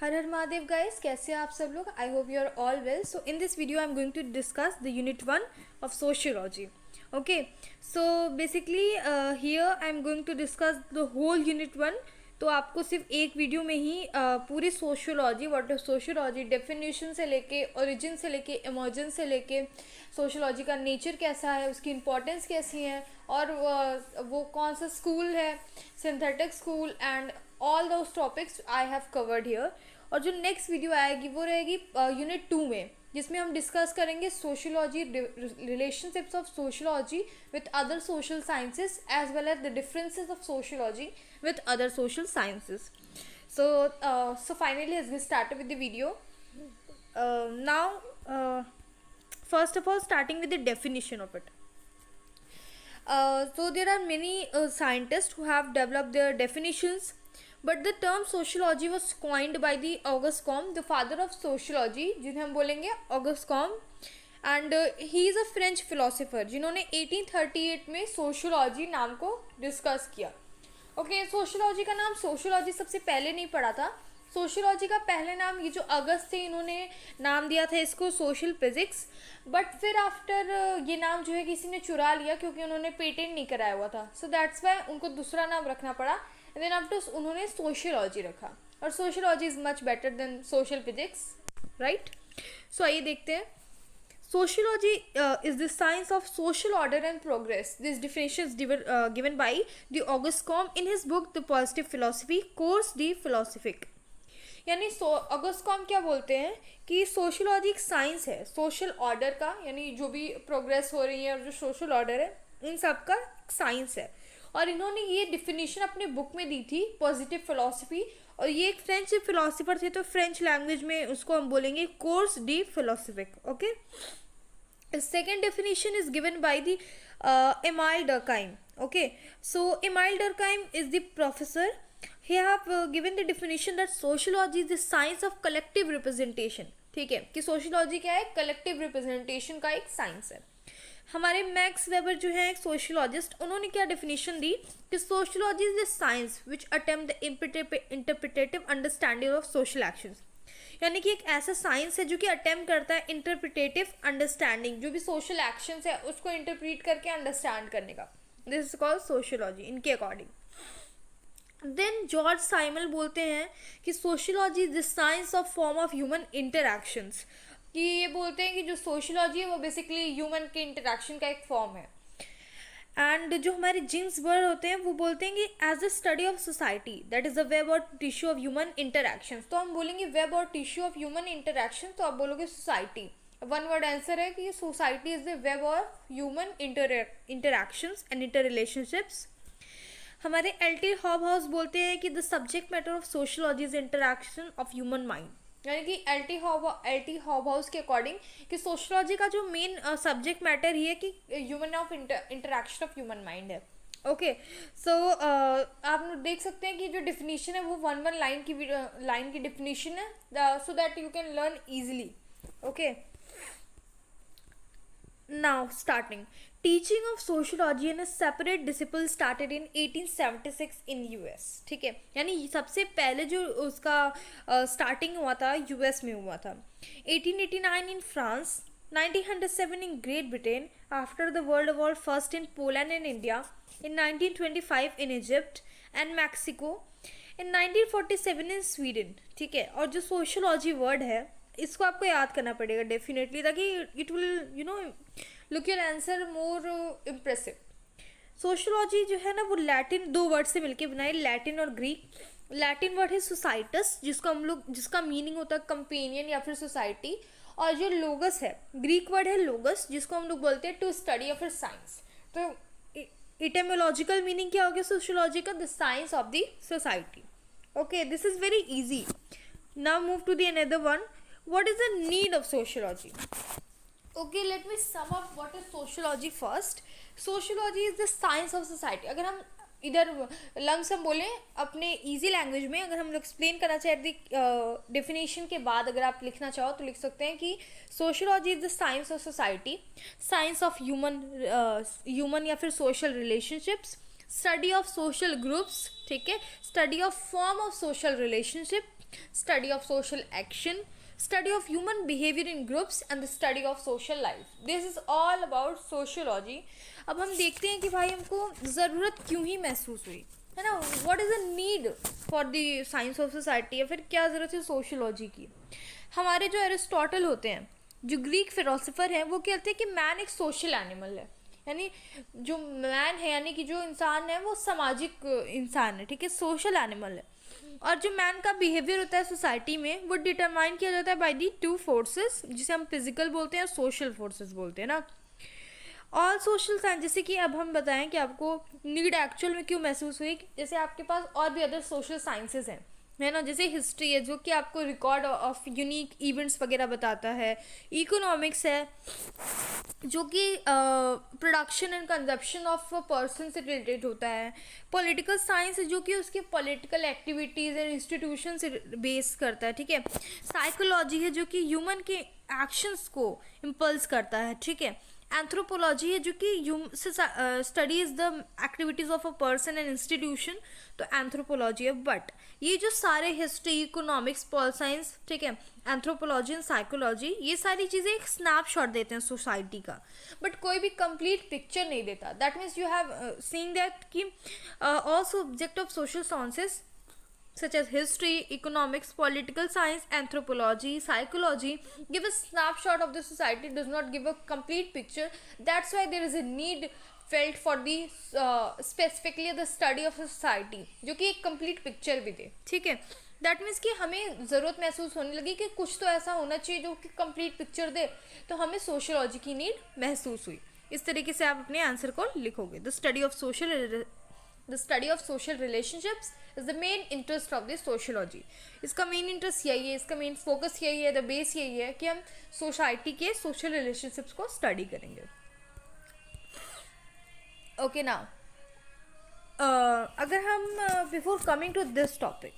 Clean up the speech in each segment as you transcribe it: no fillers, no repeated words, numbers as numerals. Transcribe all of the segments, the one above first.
हर हर Mahadev guys, कैसे हैं आप सब लोग। I hope you are all well. So in this video I am going to discuss the unit 1 of sociology. Okay, so basically here I am going to discuss the whole unit 1. तो आपको सिर्फ एक video में ही पूरी sociology, what is sociology, definition से लेके, origin से लेके, इमर्जेंस से लेके, सोशियोलॉजी का नेचर कैसा है, उसकी इंपॉर्टेंस कैसी है, और वो कौन सा स्कूल है, synthetic school, and all those topics I have covered here. और जो नेक्स्ट वीडियो आएगी वो रहेगी यूनिट 2 में, जिसमें हम डिस्कस करेंगे sociology, relationships of sociology with other social sciences as well as the differences of sociology with other social sciences. So finally let's get started with the video. Now first of all, starting with the definition of it. So there are many scientists who have developed their definitions, but the term sociology was coined by the Auguste Comte, the father of sociology, जिन्हें हम बोलेंगे Auguste Comte, and he is a French philosopher जिन्होंने 1838 में sociology नाम को discuss किया. Okay, sociology का नाम सोशियोलॉजी सबसे पहले नहीं पड़ा था. सोशियोलॉजी का पहले नाम ये जो अगस्त थे इन्होंने नाम दिया था इसको सोशल फिजिक्स, बट फिर आफ्टर ये नाम जो है किसी ने चुरा लिया क्योंकि उन्होंने पेटेंट नहीं कराया हुआ था. सो दैट्स वाई उनको दूसरा नाम रखना पड़ा, एंड देन आफ्टर उन्होंने सोशियोलॉजी रखा. और sociology is much better than social physics, right. So आइए देखते हैं. Sociology is the science of social order and progress. This definition is given by the Auguste Comte in his book The Positive Philosophy, Cours de Philosophique. यानी August com क्या बोलते हैं कि sociology एक science है सोशल ऑर्डर का, यानी जो भी प्रोग्रेस हो रही है और जो सोशल ऑर्डर है इन सब का साइंस है. और इन्होंने ये डिफिनीशन अपने बुक में दी थी, पॉजिटिव फिलॉसफी. और ये एक फ्रेंच फिलोसोफर थे, तो फ्रेंच लैंग्वेज में उसको हम बोलेंगे course D philosophic. Okay, second definition is given by the Emile Durkheim. Okay, so Emile Durkheim is the professor. He have given the definition that sociology is the science of collective representation. ठीक है कि sociology क्या है, collective representation का एक science है. हमारे max weber जो है एक सोशियोलॉजिस्ट, उन्होंने क्या डेफिनेशन दी कि sociology is the science which attempt the interpretative understanding of social actions. यानी कि एक ऐसा साइंस है जो कि अटेम्प्ट करता है इंटरप्रिटेटिव अंडरस्टैंडिंग, जो भी सोशल एक्शंस है उसको इंटरप्रीट करके अंडरस्टैंड करने का. दिस इज कॉल्ड सोशियोलॉजी इनके अकॉर्डिंग. देन जॉर्ज साइमल बोलते हैं कि sociology is the science of form of human interactions. कि ये बोलते हैं कि जो सोशियोलॉजी है वो बेसिकली ह्यूमन के इंटरैक्शन का एक फॉर्म है. एंड जो हमारे जेम्स बर्ड होते हैं वो बोलते हैं कि as a study of society that is a web और टिश्यू ऑफ ह्यूमन इंटरैक्शन. तो हम बोलेंगे वेब और टिश्यू ऑफ ह्यूमन इंटरैक्शन, तो आप बोलोगे सोसाइटी. वन वर्ड आंसर है कि सोसाइटी इज द वेब और human interactions and inter relationships. हमारे एल.टी. हॉबहाउस बोलते हैं कि the subject matter of sociology is interaction of human mind. यानी कि एल.टी. हॉबहाउस के अकॉर्डिंग कि सोशियोलॉजी का जो मेन सब्जेक्ट मैटर ही है कि human of interaction of human mind है. ओके, सो आप देख सकते हैं कि जो डिफिनीशन है वो वन लाइन की डिफिनीशन है, so that you can learn easily. Okay, now starting teaching of sociology in a separate discipline started in 1876 in US. ठीक है, यानी सबसे पहले जो उसका स्टार्टिंग हुआ था यूएस में हुआ था. 1889 in France, 1907 in Great Britain, after the World War first in Poland and India, in 1925 in Egypt and Mexico, in 1947 in Sweden. ठीक है, और जो सोशियोलॉजी वर्ड है इसको आपको याद करना पड़ेगा डेफिनेटली, ताकि it will look your answer more impressive. Sociology जो है ना वो लैटिन दो वर्ड से मिलके बनाई, लैटिन और ग्रीक. लैटिन वर्ड है सोसाइटस, जिसका मीनिंग होता है कंपेनियन या फिर सोसाइटी. और जो लोगस है, ग्रीक वर्ड है लोगस, जिसको हम लोग बोलते हैं टू स्टडी ऑफ साइंस. तो इटेमोलॉजिकल मीनिंग क्या हो गया सोशियोलॉजी का, the science of the society. Okay, this is very easy. Now move to the another one. What is the need of sociology? Okay, let me sum up what is sociology first. Sociology is the science of society. अगर हम इधर lump sum बोलें अपने easy language में, अगर हम लोग explain करना चाहे डेफिनेशन के बाद अगर आप लिखना चाहो तो लिख सकते हैं कि sociology is the science of society, science of human या फिर social relationships, study of social groups, ठीक है, study of form of social relationship, study of social action, study of human behavior in groups and the study of social life. This is all about sociology. अब हम देखते हैं कि भाई हमको ज़रूरत क्यों ही महसूस हुई, है ना, what is the need for the science of society, या फिर क्या ज़रूरत है सोशियोलॉजी की. हमारे जो एरिस्टोटल होते हैं, जो ग्रीक फिलोसोफर हैं, वो कहते हैं कि मैन एक सोशल एनिमल है, यानी जो मैन है यानी कि जो इंसान है वो सामाजिक इंसान है, ठीक है, सोशल एनिमल है. और जो मैन का बिहेवियर होता है सोसाइटी में वो डिटरमाइन किया जाता है बाय दी टू फोर्सेस, जिसे हम फिजिकल बोलते हैं और सोशल फोर्सेस बोलते हैं ना. ऑल सोशल साइंस, जैसे कि अब हम बताएं कि आपको नीड एक्चुअल में क्यों महसूस हुई, जैसे आपके पास और भी अदर सोशल साइंसेज हैं, है ना, जैसे हिस्ट्री है जो कि आपको रिकॉर्ड ऑफ यूनिक इवेंट्स वगैरह बताता है, इकोनॉमिक्स है जो कि production and consumption of person से रिलेटेड होता है, पॉलिटिकल साइंस है जो कि उसके पॉलिटिकल एक्टिविटीज़ एंड इंस्टीट्यूशन से बेस करता है, ठीक है, साइकोलॉजी है जो कि ह्यूमन के एक्शंस को इम्पल्स करता है, ठीक है, एंथ्रोपोलॉजी है जो कि studies the activities of a person and institution, तो एंथ्रोपोलॉजी है. बट ये जो सारे हिस्ट्री, इकोनॉमिक्स, पॉल साइंस, ठीक है, एंथ्रोपोलॉजी एंड साइकोलॉजी, ये सारी चीज़ें एक स्नैपशॉट देते हैं सोसाइटी का, बट कोई भी कंप्लीट पिक्चर नहीं देता. That means you have seen that कि all subject of social sciences such as history, economics, political science, anthropology, psychology give a snapshot of the society, does not give a complete picture. That's why there is a need felt for the specifically the study of a society जो कि एक complete picture भी दे, ठीक है. That means कि हमें ज़रूरत महसूस होने लगी कि कुछ तो ऐसा होना चाहिए जो कि कंप्लीट पिक्चर दे, तो हमें सोशियोलॉजी की नीड महसूस हुई. इस तरीके से आप अपने आंसर को लिखोगे. The study of social relationships is the main interest of this sociology. इसका मेन इंटरेस्ट यही है, इसका मेन फोकस यही है, द बेस यही है कि हम सोसाइटी के सोशल रिलेशनशिप्स को स्टडी करेंगे. ओके ना, अगर हम before coming to this topic,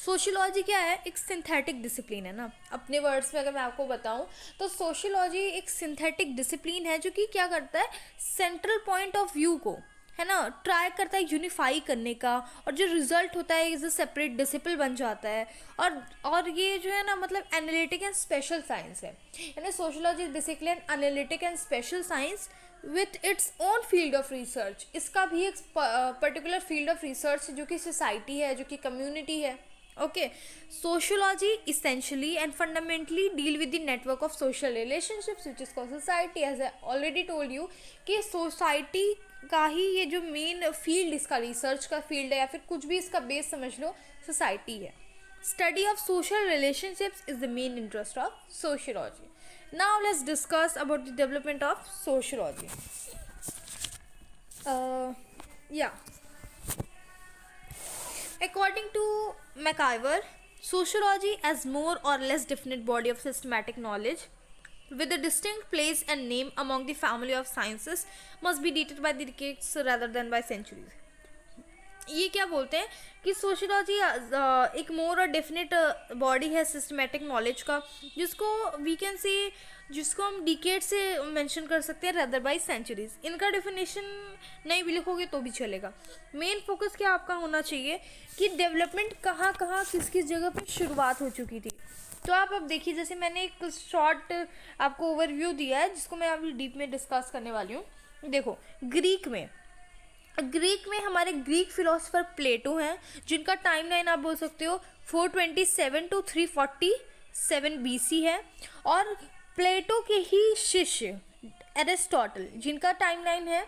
sociology क्या है, एक सिंथेटिक डिसिप्लिन है ना. अपने वर्ड्स में अगर मैं आपको बताऊं तो सोशियोलॉजी एक सिंथेटिक डिसिप्लिन है जो कि क्या करता है, सेंट्रल पॉइंट ऑफ व्यू को, है ना, ट्राई करता है यूनिफाई करने का, और जो रिजल्ट होता है इज अ सेपरेट डिसिप्लिन बन जाता है. और ये जो है ना, मतलब एनालिटिक एंड स्पेशल साइंस है, यानी sociology basically an analytic and special science with its own field of research. इसका भी एक पर्टिकुलर फील्ड ऑफ रिसर्च जो कि सोसाइटी है, जो कि कम्युनिटी है. Okay, sociology essentially and fundamentally deal with the network of social relationships which is called society. As I already told you कि सोसाइटी का ही ये जो मेन फील्ड, इसका रिसर्च का फील्ड है, या फिर कुछ भी इसका बेस समझ लो, सोसाइटी है. Study of social relationships is the main interest of sociology. Now let's discuss about the development of sociology. या According to McIver, sociology as more or less definite body of systematic knowledge with a distinct place and name among the family of sciences must be dated by the decades rather than by centuries. ये क्या बोलते हैं कि sociology एक मोर और definite body है systematic knowledge का, जिसको वी कैन से, जिसको हम डिकेड से मेंशन कर सकते हैं रदर बाई सेंचुरीज. इनका डेफिनेशन नहीं भी लिखोगे तो भी चलेगा. मेन फोकस क्या आपका होना चाहिए कि डेवलपमेंट कहाँ कहाँ किस किस जगह पर शुरुआत हो चुकी थी. तो आप अब देखिए, जैसे मैंने एक शॉर्ट आपको ओवरव्यू दिया है जिसको मैं अभी डीप में डिस्कस करने वाली हूँ. देखो, ग्रीक में हमारे ग्रीक फिलोसोफर प्लेटो हैं, जिनका टाइमलाइन आप बोल सकते हो 427 to 347 BC है. और प्लेटो के ही शिष्य एरिस्टोटल, जिनका टाइमलाइन है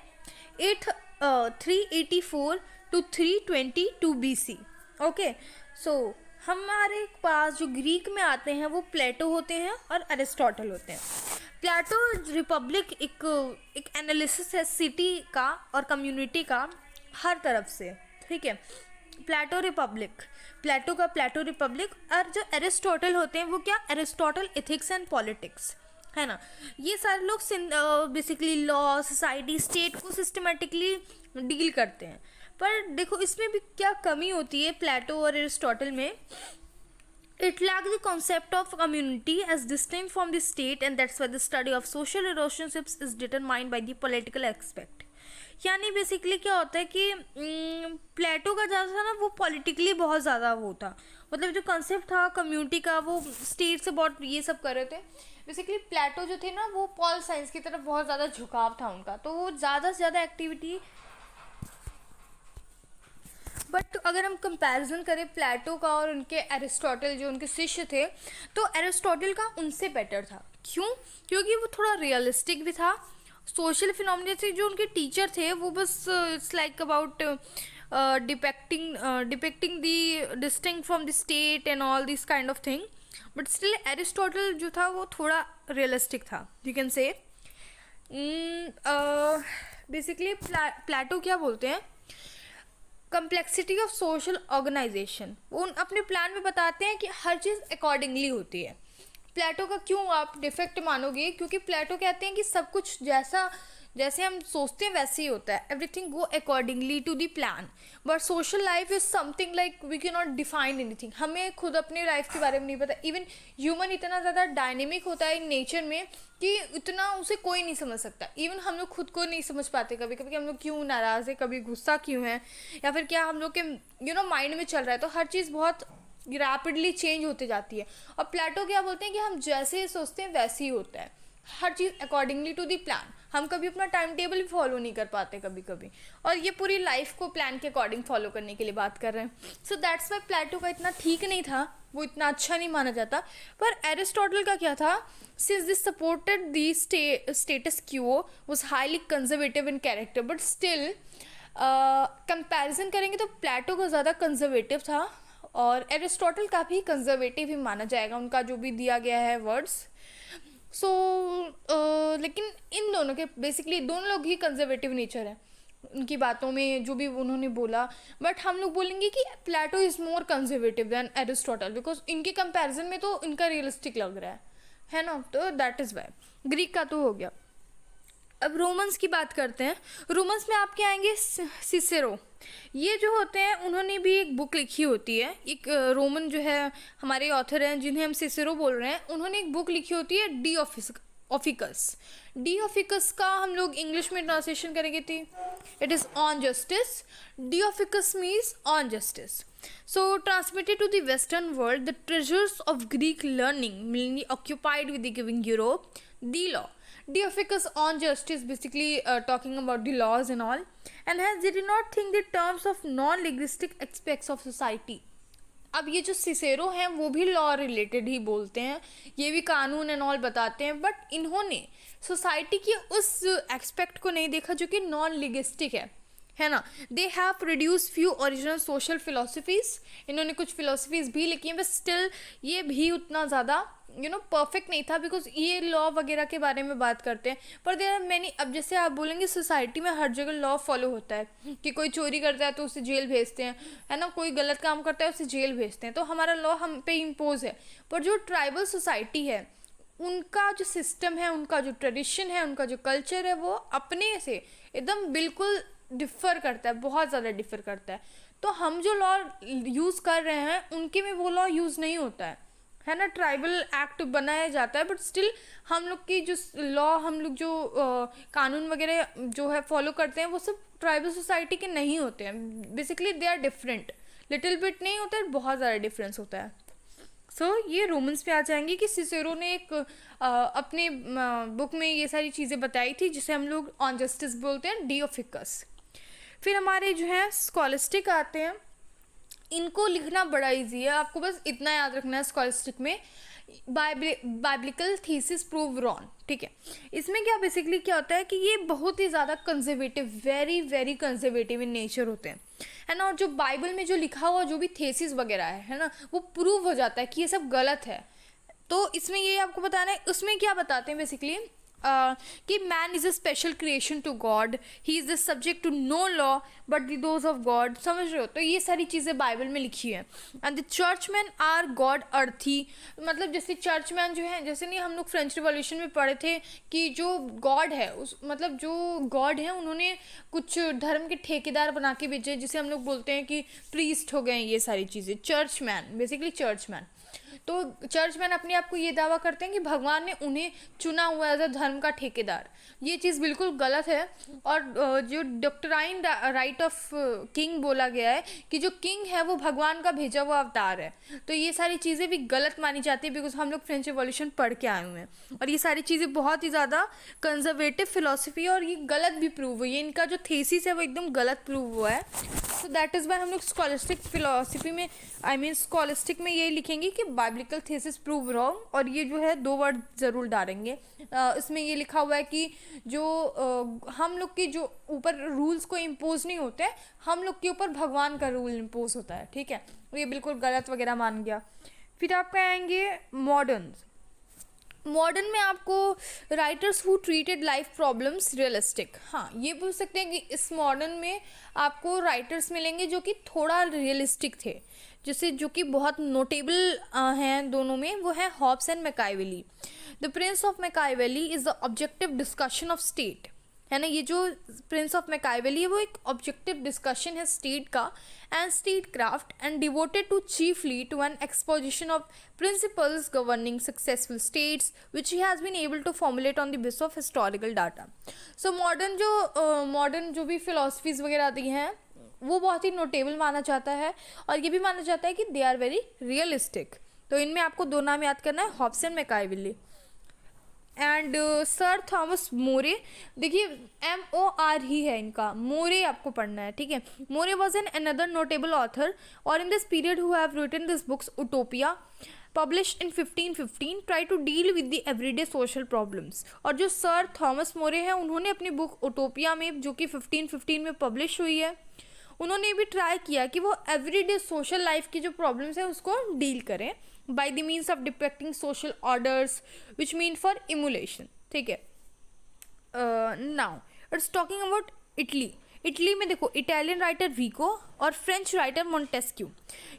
384 to 322 BC. ओके, सो हमारे पास जो ग्रीक में आते हैं वो प्लेटो होते हैं और एरिस्टोटल होते हैं. प्लेटो रिपब्लिक एक एनालिसिस है सिटी का और कम्युनिटी का हर तरफ से, ठीक है. प्लेटो का प्लेटो रिपब्लिक. और जो एरिस्टोटल होते हैं वो क्या, एरिस्टोटल एथिक्स एंड पॉलिटिक्स, है ना. ये सारे लोग बेसिकली लॉ, सोसाइटी, स्टेट को सिस्टमेटिकली डील करते हैं. पर देखो इसमें भी क्या कमी होती है प्लेटो और एरिस्टोटल में. It lacks the concept of community as distinct from the state, and that's why the study of social relationships is determined by the political aspect. यानी बेसिकली क्या होता है कि प्लेटो का ज़्यादा था ना, वो पॉलिटिकली बहुत ज़्यादा वो था, मतलब जो कंसेप्ट था कम्युनिटी का, वो स्टेट से बहुत ये सब कर रहे थे। बेसिकली प्लेटो जो थे ना, वो पॉल साइंस की तरफ बहुत ज़्यादा झुकाव था उनका, तो वो ज़्यादा से ज़्यादा एक्टिविटी। बट अगर हम कंपैरिजन करें प्लेटो का और उनके एरिस्टोटल जो उनके शिष्य थे, तो एरिस्टोटल का उनसे बेटर था। क्यों? क्योंकि वो थोड़ा रियलिस्टिक भी था। सोशल फिनोमिना से जो उनके टीचर थे वो बस it's like about depicting the distinct from the state and all this kind of thing, but still Aristotle जो था वो थोड़ा रियलिस्टिक था, यू कैन से। बेसिकली प्लेटो क्या बोलते हैं, कम्प्लेक्सिटी ऑफ सोशल ऑर्गेनाइजेशन, वो अपने प्लान में बताते हैं कि हर चीज़ अकॉर्डिंगली होती है। प्लेटो का क्यों आप डिफेक्ट मानोगे? क्योंकि प्लेटो कहते हैं कि सब कुछ जैसे हम सोचते हैं वैसे ही होता है, everything go accordingly to the plan. But social life is something like we can not define anything, हमें खुद अपने लाइफ के बारे में नहीं पता। इवन ह्यूमन इतना ज़्यादा डायनेमिक होता है इन नेचर में कि इतना उसे कोई नहीं समझ सकता। इवन हम लोग खुद को नहीं समझ पाते कभी कभी कि हम लोग क्यों नाराज़ है, कभी गुस्सा क्यों है, या फिर क्या हम लोग के माइंड में चल रहा है। तो हर चीज़ बहुत रैपिडली चेंज होती जाती है। और प्लेटो क्या बोलते हैं कि हम जैसे सोचते हैं वैसे ही होता है, हर चीज़ अकॉर्डिंगली टू दी प्लान। हम कभी अपना टाइम टेबल भी फॉलो नहीं कर पाते कभी कभी, और ये पूरी लाइफ को प्लान के अकॉर्डिंग फॉलो करने के लिए बात कर रहे हैं। सो दैट्स वाई प्लेटो का इतना ठीक नहीं था, वो इतना अच्छा नहीं माना जाता। पर एरिस्टोटल का क्या था, since this supported the status quo was highly conservative in character, but still comparison करेंगे तो प्लेटो का ज़्यादा कंजर्वेटिव था, और एरिस्टोटल का भी कंजर्वेटिव ही माना जाएगा, उनका जो भी दिया गया है वर्ड्स। सो लेकिन इन दोनों के बेसिकली दोनों लोग ही कंजर्वेटिव नेचर है उनकी बातों में जो भी उन्होंने बोला। बट हम लोग बोलेंगे कि Plato is more conservative than Aristotle, because इनके कंपैरिजन में तो इनका रियलिस्टिक लग रहा है ना। तो दैट इज़ वाई। ग्रीक का तो हो गया। अब रोमन्स की बात करते हैं। रोमन्स में आपके आएंगे सिसेरो। ये जो होते हैं उन्होंने भी एक बुक लिखी होती है, एक रोमन जो है हमारे ऑथर हैं जिन्हें हम सिसेरो बोल रहे हैं, उन्होंने एक बुक लिखी होती है डी ऑफिकस। डी ऑफिकस का हम लोग इंग्लिश में ट्रांसलेशन करेंगे थी, इट इज़ ऑन जस्टिस। डी ऑफिकस means on justice. So transmitted to the Western world, the treasures of Greek learning mainly occupied with the giving Europe the law. Diophicus on justice basically talking about the laws and all, and hence they did not think the terms of non-linguistic aspects of society. अब ये जो Cicero हैं वो भी law related ही बोलते हैं, ये भी कानून एंड ऑल बताते हैं, बट इन्होंने सोसाइटी के उस एक्सपेक्ट को नहीं देखा जो कि नॉन लिंग्विस्टिक है ना। They have produce few original social philosophies, इन्होंने कुछ फिलोसफीज भी लिखी हैं, बट स्टिल ये भी उतना ज़्यादा परफेक्ट नहीं था, बिकॉज ये लॉ वगैरह के बारे में बात करते हैं। पर देर आर मैनी, अब जैसे आप बोलेंगे सोसाइटी में हर जगह लॉ फॉलो होता है कि कोई चोरी करता है तो उसे जेल भेजते हैं, है ना, कोई गलत काम करता है उसे जेल भेजते हैं, तो हमारा लॉ हम पे इम्पोज है। पर जो ट्राइबल सोसाइटी है उनका जो सिस्टम है, उनका जो ट्रेडिशन है, उनका जो कल्चर है, वो अपने से एकदम बिल्कुल डिफ़र करता है, बहुत ज़्यादा डिफ़र करता है। तो हम जो लॉ यूज़ कर रहे हैं उनके में वो लॉ यूज़ नहीं होता है ना। ट्राइबल एक्ट बनाया जाता है, बट स्टिल हम लोग की जो लॉ, हम लोग जो कानून वगैरह जो है फॉलो करते हैं वो सब ट्राइबल सोसाइटी के नहीं होते हैं। Basically they are different, little bit नहीं होता है, बहुत ज़्यादा डिफरेंस होता है। सो ये रोमन्स पे आ जाएंगे कि सिसेरो ने एक अपने बुक में ये सारी चीज़ें बताई थी जिसे हम लोग ऑन जस्टिस बोलते हैं, डी ऑफिकस। फिर हमारे जो है स्कॉलिस्टिक आते हैं, इनको लिखना बड़ा इजी है, आपको बस इतना याद रखना है स्कॉलिस्टिक में बाइब्लिकल थीसिस प्रूव रॉन्ग, ठीक है। इसमें क्या बेसिकली क्या होता है कि ये बहुत ही ज़्यादा conservative, very very conservative in nature होते हैं, है ना। और जो बाइबल में जो लिखा हुआ जो भी थेसिस वगैरह है ना, वो प्रूव हो जाता है कि ये सब गलत है। तो इसमें ये आपको बताना है, उसमें क्या बताते हैं बेसिकली कि man is a special creation to God, he is the subject to no law but the those of God, समझ रहे हो। तो ये सारी चीज़ें बाइबल में लिखी है। And the churchman are God earthy, मतलब जैसे चर्चमैन जो है, जैसे नहीं हम लोग फ्रेंच रिवॉल्यूशन में पढ़े थे कि जो गॉड है उस मतलब जो गॉड है उन्होंने कुछ धर्म के ठेकेदार बना के भेजे, जिसे हम लोग बोलते हैं कि प्रीस्ट हो गए ये सारी चीज़ें, चर्चमैन बेसिकली चर्चमैन। तो चर्चमैन अपने आप को ये दावा करते हैं कि भगवान ने उन्हें चुना हुआ एज अ धर्म का ठेकेदार। ये चीज़ बिल्कुल गलत है। और जो डॉक्ट्राइन राइट ऑफ किंग बोला गया है कि जो किंग है वो भगवान का भेजा हुआ अवतार है, तो ये सारी चीज़ें भी गलत मानी जाती है, बिकॉज हम लोग फ्रेंच रिवॉल्यूशन पढ़ के आए हुए हैं और ये सारी चीज़ें बहुत ही ज़्यादा कंजर्वेटिव फिलोसफी है और ये गलत भी प्रूव हुई है। इनका जो थीसिस है वो एकदम गलत प्रूव हुआ है। तो दैट इज़ वाई हम लोग स्कॉलिस्टिक फिलोसफी में स्कॉलिस्टिक में ये लिखेंगे कि बाइब्लिकल थीसिस प्रूव रॉन्ग, और ये जो है 2 वर्ड ज़रूर डालेंगे। इसमें ये लिखा हुआ है कि जो हम लोग के जो ऊपर रूल्स को इम्पोज नहीं होते, हम लोग के ऊपर भगवान का रूल इम्पोज होता है, ठीक है। तो ये बिल्कुल गलत वगैरह मान गया। फिर आपका आएंगे मॉडर्न में आपको writers who treated life problems realistic. हाँ, ये बोल सकते हैं कि इस मॉडर्न में आपको राइटर्स मिलेंगे जो कि थोड़ा रियलिस्टिक थे, जैसे जो कि बहुत नोटेबल हैं दोनों में, वो है Hobbes and Machiavelli. The prince of Machiavelli is the objective discussion of state, है ना। ये जो प्रिंस ऑफ मैकाइवेली है वो एक ऑब्जेक्टिव डिस्कशन है स्टेट का and state craft and devoted to chiefly to an exposition of principles governing successful states which he has been able to formulate on the basis of historical data. So modern जो भी philosophies वगैरह आती हैं वो बहुत ही notable माना जाता है और ये भी माना जाता है कि दे आर वेरी रियलिस्टिक। तो इनमें आपको 2 नाम याद करना है, Hobbes and Machiavelli. And sir Thomas More, देखिए MOR ही है इनका, मोरे आपको पढ़ना है, ठीक है। More was an another notable author और in this period who have written this books Utopia published in 1515 try to deal with the everyday social problems. और जो सर थॉमस मोरे हैं उन्होंने अपनी बुक उटोपिया में, जो कि 1515 में पब्लिश हुई है, उन्होंने भी ट्राई किया कि वो एवरीडे सोशल लाइफ की जो प्रॉब्लम्स है उसको डील करें by the means of depicting social orders which mean for emulation, ठीक है। now it's talking about Italy में देखो इटालियन राइटर विको और फ्रेंच राइटर मोंटेस्क्यू,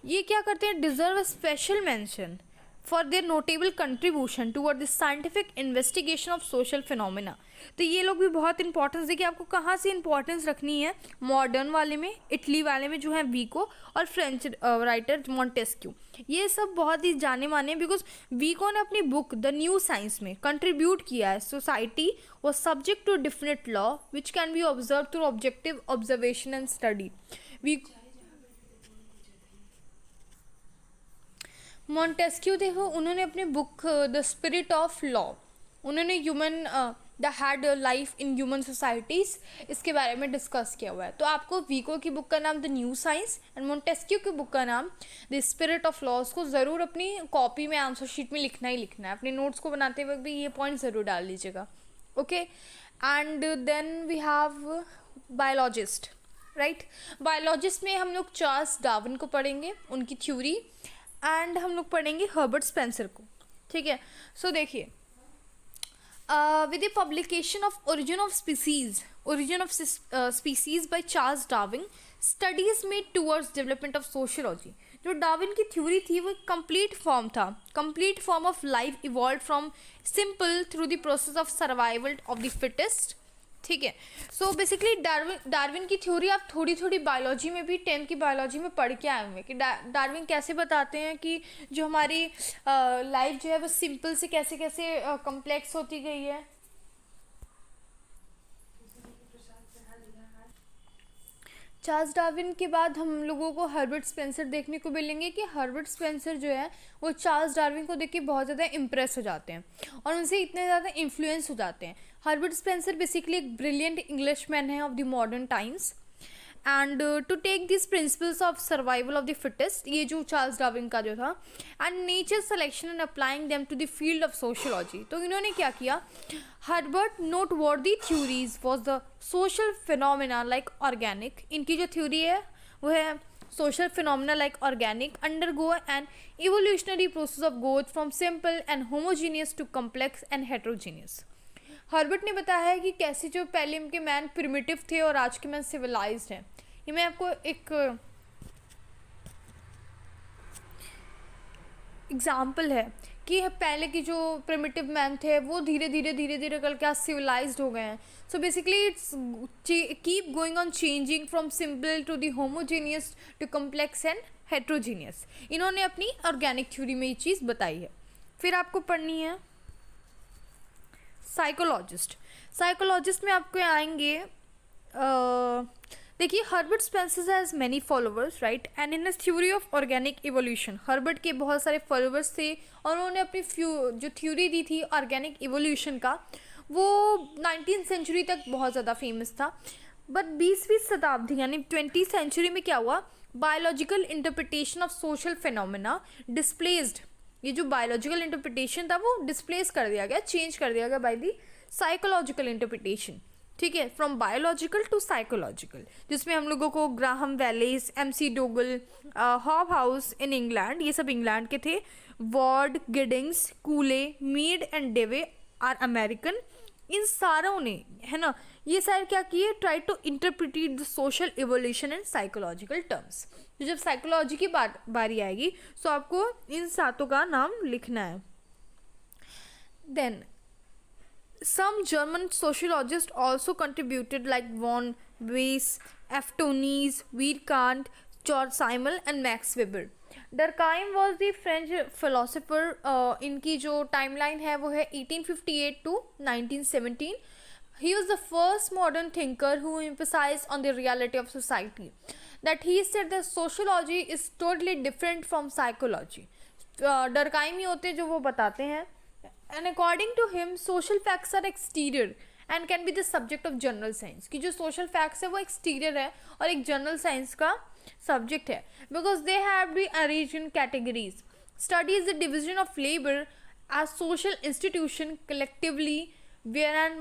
ये क्या करते हैं, deserve a special mention for their notable contribution toward the scientific investigation of social phenomena. तो ये लोग भी बहुत इंपॉर्टेंस देखिए आपको कहाँ से इंपॉर्टेंस रखनी है, मॉडर्न वाले में, इटली वाले में जो है वीको और फ्रेंच राइटर मॉन्टेस्क्यू, ये सब बहुत ही जाने माने हैं बिकॉज वीको ने अपनी बुक द न्यू साइंस में कंट्रीब्यूट किया है society was subject to definite law which can be observe through objective observation and study. Montesquieu देखो उन्होंने अपने book the spirit of law, उन्होंने human the had life in human societies इसके बारे में डिस्कस किया हुआ है। तो आपको वीको की बुक का नाम the new science and Montesquieu की बुक का नाम द स्पिरिट ऑफ लॉ, उसको ज़रूर अपनी कॉपी में आंसर शीट में लिखना ही लिखना है, अपने नोट्स को बनाते वक्त भी ये पॉइंट ज़रूर डाल लीजिएगा, okay. And then we have biologist, right. Biologist में हम लोग चार्ल्स डार्विन को पढ़ेंगे, उनकी थ्योरी, एंड हम लोग पढ़ेंगे हर्बर्ट स्पेंसर को, ठीक है। सो देखिए with the publication of Origin of Species by Charles Darwin, studies made towards development of sociology। जो डार्विन की थ्योरी थी वो कंप्लीट फॉर्म था, complete form of life evolve from simple through the process of survival of the fittest, ठीक है। So basically Darwin की theory आप थोड़ी थोड़ी बायोलॉजी में भी 10th की बायोलॉजी में पढ़ के आए हुए हैं कि डार्विन कैसे बताते हैं कि जो हमारी लाइफ जो है वो सिंपल से कैसे कैसे कॉम्प्लेक्स होती गई है। चार्ल्स डार्विन के बाद हम लोगों को हर्बर्ट स्पेंसर देखने को मिलेंगे कि हर्बर्ट स्पेंसर जो है वो चार्ल्स डार्विन को देख के बहुत ज़्यादा इम्प्रेस हो जाते हैं और उनसे इतने ज़्यादा इन्फ्लुएंस हो जाते हैं। हर्बर्ट स्पेंसर बेसिकली एक ब्रिलियंट इंग्लिशमैन है of the modern times and to take this principles of survival of the fittest, ये जो चार्ल्स डार्विन का जो था, and nature selection and applying them to the field of sociology. तो इन्होंने क्या किया, Herbert noteworthy theories was the social phenomena like organic, इनकी जो थ्योरी है वो है social phenomena like organic undergo an evolutionary process of growth from simple and homogeneous to complex and heterogeneous। Herbert ने बताया है कि कैसे जो पहले के मैन प्रिमिटिव थे और आज के मैन सिविलाइज्ड हैं। ये मैं आपको एक एग्जाम्पल है कि पहले की जो प्रिमिटिव मैन थे वो धीरे धीरे करके आज सिविलाइज्ड हो गए हैं। So basically it's keep going on changing from simple to the homogeneous to complex and heterogeneous. इन्होंने अपनी ऑर्गेनिक थ्योरी में ये चीज़ बताई है। फिर आपको पढ़नी है साइकोलॉजिस्ट। साइकोलॉजिस्ट में आपको आएंगे देखिए Herbert Spencer has many followers right, and in his theory of organic evolution, Herbert के बहुत सारे फॉलोअर्स थे और उन्होंने अपनी जो थ्योरी दी थी ऑर्गेनिक इवोल्यूशन का, वो 19th सेंचुरी तक बहुत ज़्यादा फेमस था। बट 20वीं शताब्दी यानी 20th सेंचुरी में क्या हुआ, biological interpretation of social phenomena displaced, ये जो बायोलॉजिकल इंटरप्रिटेशन था वो डिस्प्लेस कर दिया गया, चेंज कर दिया गया बाय दी साइकोलॉजिकल इंटरप्रिटेशन, ठीक है, फ्रॉम बायोलॉजिकल टू साइकोलॉजिकल, जिसमें हम लोगों को Graham Wallace, MC Dougall, Hobhouse in England, ये सब इंग्लैंड के थे, Ward, Giddings, Cooley, Mead and Dewey are American, इन सारों ने, है ना, ये सारे क्या किए, try to interpret the social evolution in psychological terms. तो जब साइकोलॉजी की बारी आएगी तो आपको इन सातों का नाम लिखना है। Then some German sociologists also contributed like von Weiss, Aftonis, Weerkant, George Simmel and Max Weber. Durkheim was the French philosopher, इनकी जो टाइमलाइन है वो है 1858 to 1917. He was the first modern thinker who emphasized on the reality of society. That he said that sociology is totally different from psychology. Durkheim ही होते जो वो बताते हैं, and according to him social facts are exterior and can be the subject of general science, कि जो social facts है वो exterior है और एक general science का subject है, because they have been arranged in categories. Studies the division of labor as social institution collectively wherein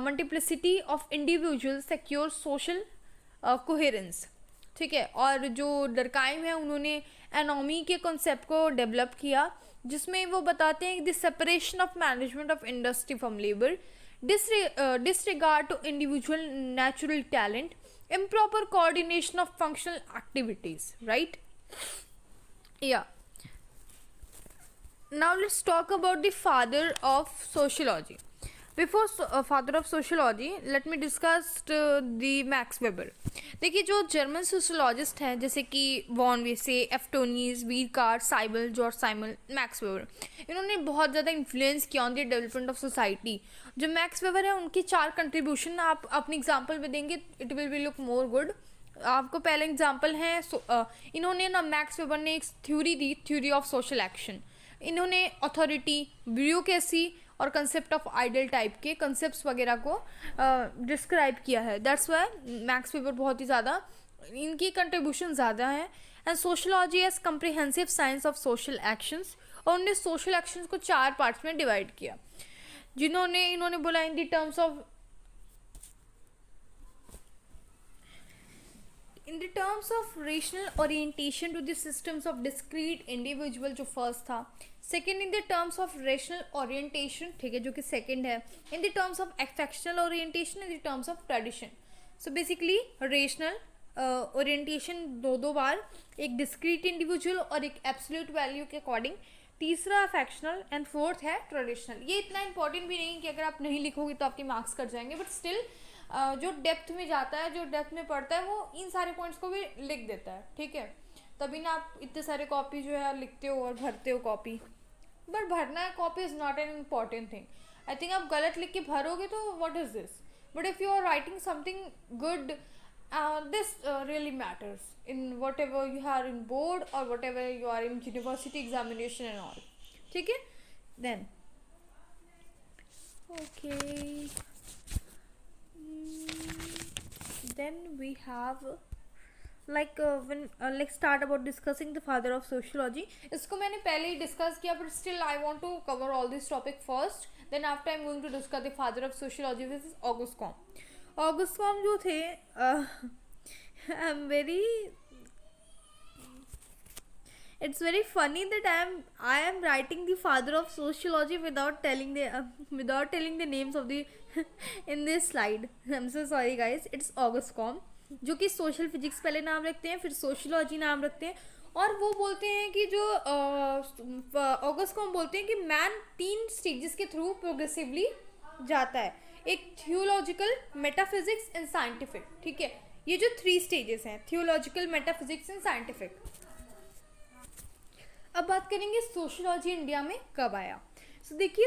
multiplicity of individuals secure social coherence, ठीक है। और जो डरकाइम है उन्होंने एनोमी के कॉन्सेप्ट को डेवलप किया, जिसमें वो बताते हैं the separation of management of industry from labour, disregard to individual natural talent, improper coordination of functional activities, right. या now let's talk about the father of sociology. Before father of sociology, let me discuss the Max Weber. देखिए जो German sociologist हैं जैसे कि von वेसे, एफ्टोनीज, वीरकार्ट, Cyble, George साइमल, max weber, इन्होंने बहुत ज़्यादा इन्फ्लुएंस किया on the development of society. जो मैक्स वेबर है उनकी 4 कंट्रीब्यूशन आप अपने एग्जाम्पल में देंगे, it will be look more good. आपको पहले एग्जाम्पल है इन्होंने ना मैक्स वेबर ने एक theory the, theory of social action. इन्होंने अथॉरिटी, ब्यूरोक्रेसी और कंसेप्ट ऑफ आइडल टाइप के कंसेप्ट्स वगैरह को डिस्क्राइब किया है। दैट्स वाई मैक्स वेबर बहुत ही ज़्यादा, इनकी कंट्रीब्यूशन ज़्यादा है। And sociology as comprehensive science of social actions, और उन्होंने सोशल एक्शंस को 4 पार्ट्स में डिवाइड किया, जिन्होंने इन्होंने बोला in the terms of rational orientation to the systems of discrete individual, जो फर्स्ट था। Second in the terms of rational orientation, ठीक है, जो कि सेकेंड है। In the terms of affectional orientation, in the terms of tradition. So basically rational orientation दो बार, एक डिस्क्रीट इंडिविजुअल और एक एब्सोल्यूट वैल्यू के अकॉर्डिंग, तीसरा अफेक्शनल एंड फोर्थ है ट्रेडिशनल। ये इतना इंपॉर्टेंट भी नहीं कि अगर आप नहीं लिखोगे तो आपके मार्क्स कट जाएंगे, बट स्टिल जो डेप्थ में जाता है, जो डेप्थ में पढ़ता है, वो इन सारे पॉइंट्स को भी लिख देता है, ठीक है। तभी ना आप इतने सारे कॉपी जो है लिखते हो और भरते हो कॉपी, बट भरना है copy is not an important thing. I think आप गलत लिख के भरोगे तो what is this, but if you are writing something good, this really matters in whatever you are in board or whatever you are in university examination and all, ठीक है। then okay, then we have when let's start about discussing the father of sociology. इसको मैंने पहले ही discuss किया, but still I want to cover all this topic first, then after I'm going to discuss the father of sociology, which is Auguste Comte. August Comte जो थे, it's very funny that I am writing the father of sociology without telling the names of the in this slide. I'm so sorry guys. It's Auguste Comte, जो कि social physics पहले नाम रखते हैं, फिर sociology नाम रखते हैं, और वो बोलते हैं कि जो ऑगस्ट कॉम्ट बोलते हैं कि मैन 3 स्टेजेस के थ्रू प्रोग्रेसिवली जाता है, एक थियोलॉजिकल, मेटाफिजिक्स एंड साइंटिफिक, ठीक है। ये जो 3 स्टेजेस हैं, थियोलॉजिकल, मेटाफिजिक्स एंड साइंटिफिक, अब बात करेंगे सोशियोलॉजी इंडिया में कब आया। देखिए